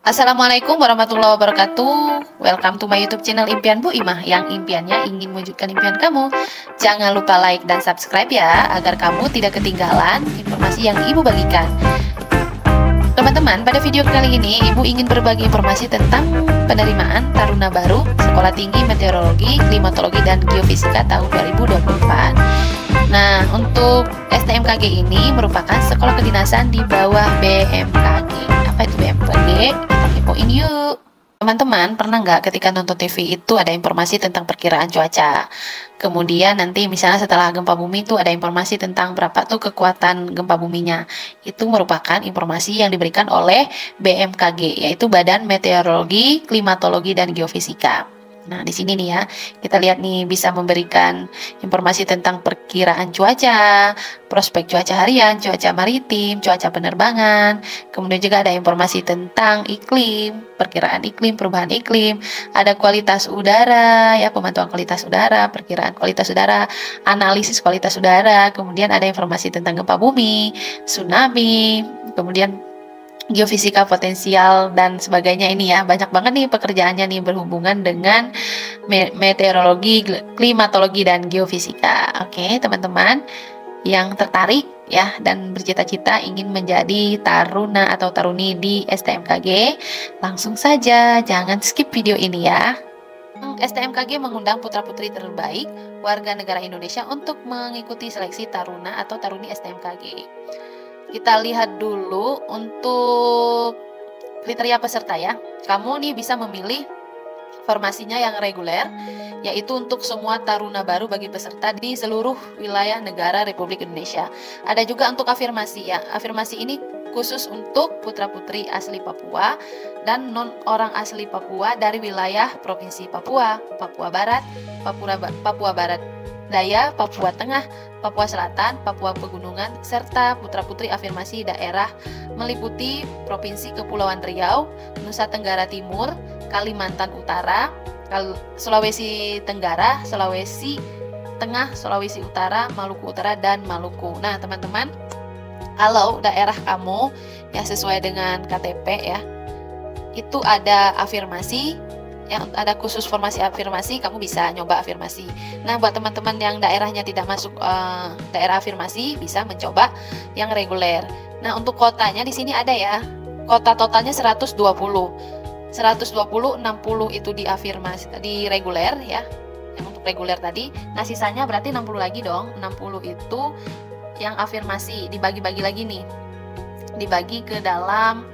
Assalamualaikum warahmatullahi wabarakatuh. Welcome to my YouTube channel Impian Bu Imah, yang impiannya ingin mewujudkan impian kamu. Jangan lupa like dan subscribe ya, agar kamu tidak ketinggalan informasi yang Ibu bagikan. Teman-teman, pada video kali ini Ibu ingin berbagi informasi tentang penerimaan taruna baru Sekolah Tinggi Meteorologi, Klimatologi, dan Geofisika tahun 2024. Nah, untuk STMKG ini merupakan sekolah kedinasan di bawah BMKG. Apa itu BMKG? Kita kepoin yuk. Teman-teman, pernah nggak ketika nonton TV itu ada informasi tentang perkiraan cuaca? Kemudian nanti misalnya setelah gempa bumi itu ada informasi tentang berapa tuh kekuatan gempa buminya. Itu merupakan informasi yang diberikan oleh BMKG, yaitu Badan Meteorologi, Klimatologi, dan Geofisika. Nah, di sini nih ya, kita lihat nih bisa memberikan informasi tentang perkiraan cuaca, prospek cuaca harian, cuaca maritim, cuaca penerbangan. Kemudian juga ada informasi tentang iklim, perkiraan iklim, perubahan iklim, ada kualitas udara, ya, pemantauan kualitas udara, perkiraan kualitas udara, analisis kualitas udara. Kemudian ada informasi tentang gempa bumi, tsunami, kemudian geofisika potensial dan sebagainya. Ini ya, banyak banget nih pekerjaannya nih berhubungan dengan meteorologi, klimatologi, dan geofisika. Oke, teman-teman yang tertarik ya dan bercita-cita ingin menjadi taruna atau taruni di STMKG, langsung saja, jangan skip video ini ya. STMKG mengundang putra-putri terbaik warga negara Indonesia untuk mengikuti seleksi taruna atau taruni STMKG. Kita lihat dulu untuk kriteria peserta ya. Kamu nih bisa memilih formasinya yang reguler, yaitu untuk semua taruna baru bagi peserta di seluruh wilayah negara Republik Indonesia. Ada juga untuk afirmasi ya. Afirmasi ini khusus untuk putra-putri asli Papua dan non orang asli Papua dari wilayah Provinsi Papua, Papua Barat, Papua Barat Daya, Papua Tengah, Papua Selatan, Papua Pegunungan, serta putra-putri afirmasi daerah meliputi Provinsi Kepulauan Riau, Nusa Tenggara Timur, Kalimantan Utara, Sulawesi Tenggara, Sulawesi Tengah, Sulawesi Utara, Maluku Utara, dan Maluku. Nah, teman-teman, kalau daerah kamu yang sesuai dengan KTP ya, itu ada afirmasi, yang ada khusus formasi afirmasi, kamu bisa nyoba afirmasi. Nah, buat teman-teman yang daerahnya tidak masuk daerah afirmasi, bisa mencoba yang reguler. Nah, untuk kotanya di sini ada ya. Kota totalnya 120. 120, 60 itu di afirmasi, di reguler ya. Yang untuk reguler tadi. Nah, sisanya berarti 60 lagi dong. 60 itu yang afirmasi, dibagi-bagi lagi nih. Dibagi ke dalam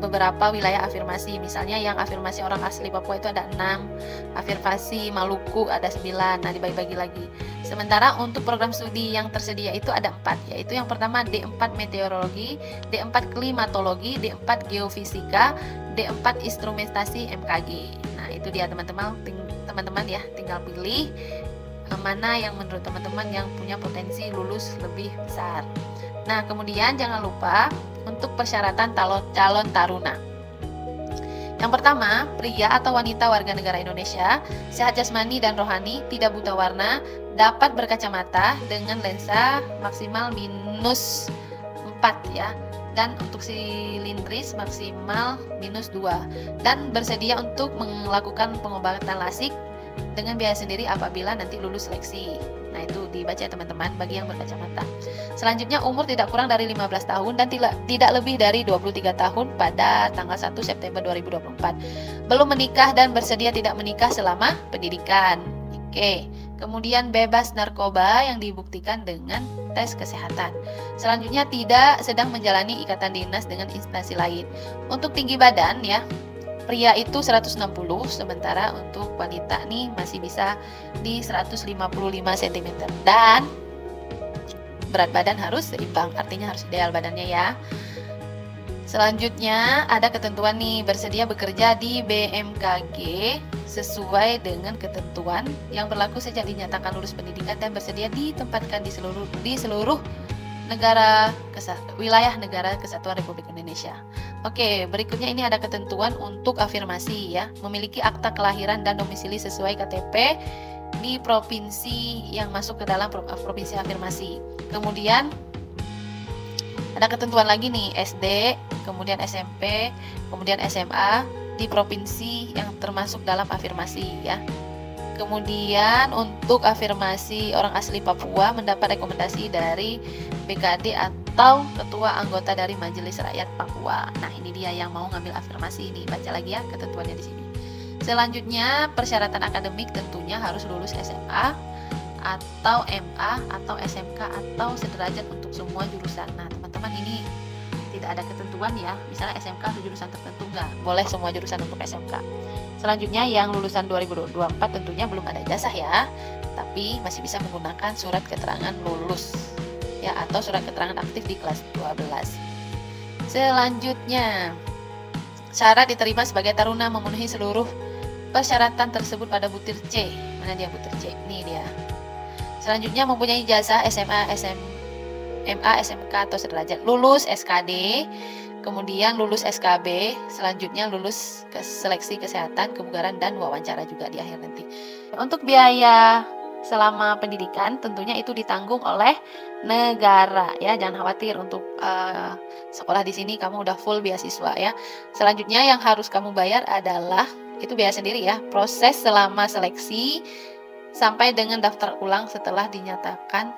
beberapa wilayah afirmasi. Misalnya yang afirmasi orang asli Papua itu ada 6, afirmasi Maluku ada 9. Nah, dibagi-bagi lagi. Sementara untuk program studi yang tersedia itu ada 4, yaitu yang pertama D4 Meteorologi, D4 Klimatologi, D4 Geofisika, D4 Instrumentasi MKG. Nah, itu dia teman-teman ya, tinggal pilih mana yang menurut teman-teman yang punya potensi lulus lebih besar. Nah, kemudian jangan lupa untuk persyaratan calon taruna. Yang pertama, pria atau wanita warga negara Indonesia, sehat jasmani dan rohani, tidak buta warna, dapat berkacamata dengan lensa maksimal -4 ya, dan untuk silindris maksimal -2, dan bersedia untuk melakukan pengobatan lasik dengan biaya sendiri apabila nanti lulus seleksi. Nah, itu dibaca teman-teman bagi yang berkacamata. Selanjutnya, umur tidak kurang dari 15 tahun dan tidak lebih dari 23 tahun pada tanggal 1 September 2024. Belum menikah dan bersedia tidak menikah selama pendidikan. Oke. Kemudian bebas narkoba yang dibuktikan dengan tes kesehatan. Selanjutnya, tidak sedang menjalani ikatan dinas dengan instansi lain. Untuk tinggi badan ya, pria itu 160, sementara untuk wanita nih masih bisa di 155 cm. Dan berat badan harus seimbang, artinya harus ideal badannya ya. Selanjutnya ada ketentuan nih, bersedia bekerja di BMKG sesuai dengan ketentuan yang berlaku sejak dinyatakan lulus pendidikan dan bersedia ditempatkan di seluruh wilayah negara Kesatuan Republik Indonesia. Oke, berikutnya ini ada ketentuan untuk afirmasi ya. Memiliki akta kelahiran dan domisili sesuai KTP di provinsi yang masuk ke dalam provinsi afirmasi. Kemudian Ada ketentuan lagi nih, SD, kemudian SMP, kemudian SMA di provinsi yang termasuk dalam afirmasi ya. Kemudian untuk afirmasi orang asli Papua mendapat rekomendasi dari BKD atau ketua anggota dari Majelis Rakyat Papua. Nah, ini dia yang mau ngambil afirmasi ini. Baca lagi ya ketentuannya di sini. Selanjutnya, persyaratan akademik tentunya harus lulus SMA atau MA atau SMK atau sederajat untuk semua jurusan. Nah, teman-teman, ini tidak ada ketentuan ya, misalnya SMK atau jurusan tertentu enggak, boleh semua jurusan untuk SMK. Selanjutnya yang lulusan 2024 tentunya belum ada ijazah ya, tapi masih bisa menggunakan surat keterangan lulus ya, atau surat keterangan aktif di kelas 12. Selanjutnya, syarat diterima sebagai taruna memenuhi seluruh persyaratan tersebut pada butir C. Mana dia butir C? Ini dia. Selanjutnya mempunyai ijazah SMA, MA, SMK atau sederajat, lulus SKD, kemudian lulus SKB, selanjutnya lulus seleksi kesehatan, kebugaran, dan wawancara juga di akhir nanti. Untuk biaya selama pendidikan tentunya itu ditanggung oleh negara ya, jangan khawatir untuk sekolah di sini kamu udah full beasiswa ya. Selanjutnya yang harus kamu bayar adalah itu biaya sendiri ya, proses selama seleksi sampai dengan daftar ulang setelah dinyatakan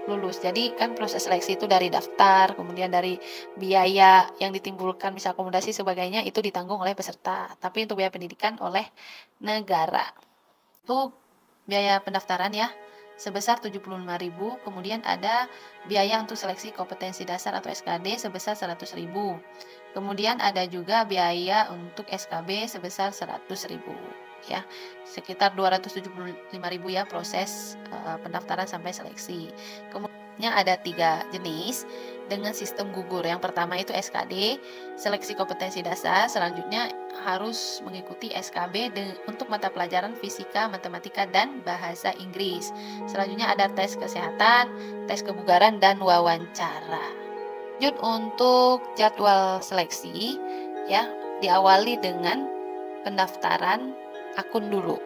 lulus. Jadi kan proses seleksi itu dari daftar, kemudian dari biaya yang ditimbulkan bisa akomodasi sebagainya itu ditanggung oleh peserta. Tapi untuk biaya pendidikan oleh negara. Untuk biaya pendaftaran ya sebesar 75.000, kemudian ada biaya untuk seleksi kompetensi dasar atau SKD sebesar 100.000. Kemudian ada juga biaya untuk SKB sebesar 100.000 ya, sekitar 275.000 ya proses pendaftaran sampai seleksi. Kemudian ada 3 jenis dengan sistem gugur. Yang pertama itu SKD, seleksi kompetensi dasar. Selanjutnya harus mengikuti SKB untuk mata pelajaran fisika, matematika, dan bahasa Inggris. Selanjutnya ada tes kesehatan, tes kebugaran, dan wawancara. Lanjut untuk jadwal seleksi ya, diawali dengan pendaftaran akun dulu,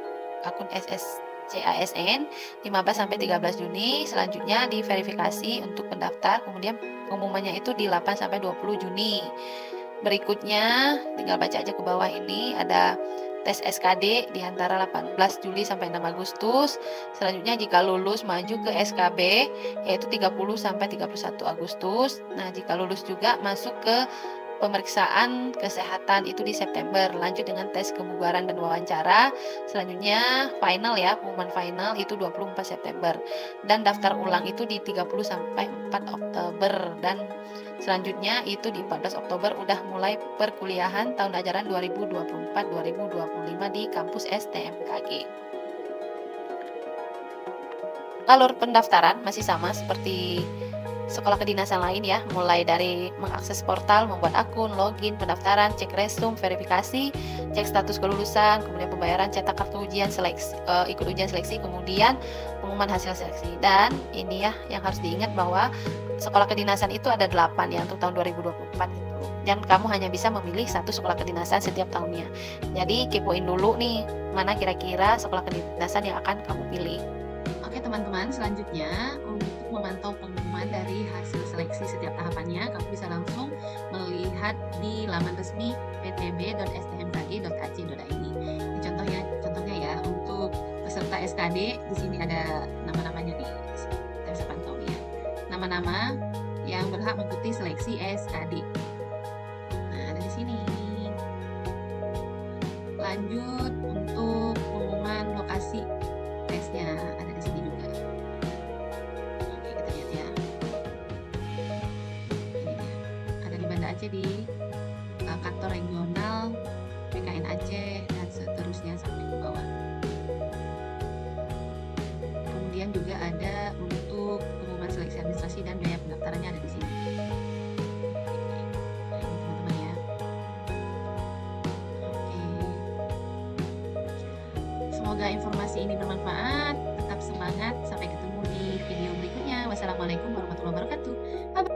akun SSCASN 15 sampai 13 Juni. Selanjutnya diverifikasi untuk pendaftar, kemudian pengumumannya itu di 8 sampai 20 Juni. Berikutnya tinggal baca aja ke bawah ini, ada tes SKD di antara 18 Juli sampai 6 Agustus. Selanjutnya jika lulus maju ke SKB yaitu 30 sampai 31 Agustus. Nah, jika lulus juga masuk ke pemeriksaan kesehatan itu di September, lanjut dengan tes kebugaran dan wawancara. Selanjutnya final ya, pengumuman final itu 24 September dan daftar ulang itu di 30 sampai 4 Oktober dan selanjutnya itu di 14 Oktober udah mulai perkuliahan tahun ajaran 2024-2025 di kampus STMKG. Alur pendaftaran masih sama seperti sekolah kedinasan lain ya, mulai dari mengakses portal, membuat akun, login, pendaftaran, cek resume, verifikasi, cek status kelulusan, kemudian pembayaran, cetak kartu ujian seleksi, ikut ujian seleksi, kemudian pengumuman hasil seleksi. Dan ini ya yang harus diingat bahwa sekolah kedinasan itu ada 8 ya untuk tahun 2024 itu. Dan kamu hanya bisa memilih 1 sekolah kedinasan setiap tahunnya. Jadi kepoin dulu nih mana kira-kira sekolah kedinasan yang akan kamu pilih. Oke teman-teman, selanjutnya untuk memantau pengumuman dari hasil seleksi setiap tahapannya, kamu bisa langsung melihat di laman resmi ptb.stmkg.ac.id. Ini contohnya ya, untuk peserta SKD di sini ada nama-namanya nih. Kita bisa pantau ya. Nama-nama yang berhak mengikuti seleksi SKD. Nah, ada di sini. Lanjut untuk pengumuman lokasi tesnya ada di sini juga. Oke, kita lihat ya. Ini dia. Ada di Banda Aceh di kantor regional PKN Aceh dan seterusnya sampai ke bawah. Kemudian juga ada untuk pengumuman seleksi administrasi dan biaya pendaftarannya ada di sini. Nah, ini teman-teman ya. Oke. Semoga informasi ini bermanfaat. Tetap semangat. Sampai ketemu di video berikutnya. Wassalamualaikum warahmatullahi wabarakatuh. Bye-bye.